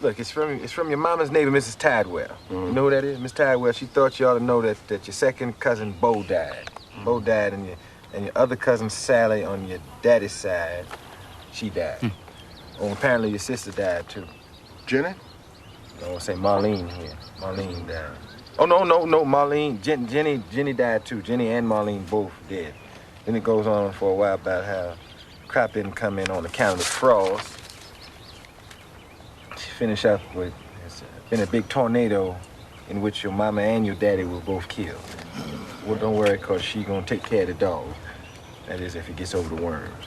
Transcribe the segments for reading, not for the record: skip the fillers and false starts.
Look, it's from your mama's neighbor, Mrs. Tidewell. You know who that is? Miss Tidewell, she thought you ought to know that your second cousin, Bo, died. Bo died, and your other cousin, Sally, on your daddy's side, she died. Oh, apparently your sister died, too. Jenny? No, say Marlene here. Marlene died. Oh, no, Marlene. Jenny died, too. Jenny and Marlene both dead. Then it goes on for a while about how crop didn't come in on account of the frost. Finish up with, it's been a big tornado in which your mama and your daddy were both killed. Well, don't worry, because she gonna take care of the dog. That is, if he gets over the worms.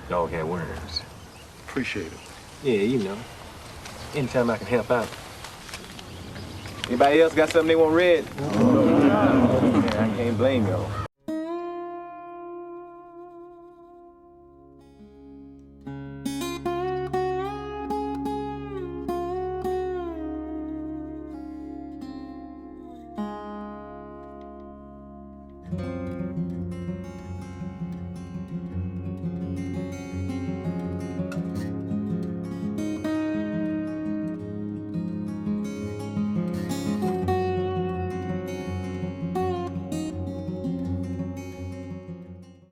Dog had worms. Appreciate it. Yeah, you know. Anytime I can help out. Anybody else got something they want read? I can't blame y'all.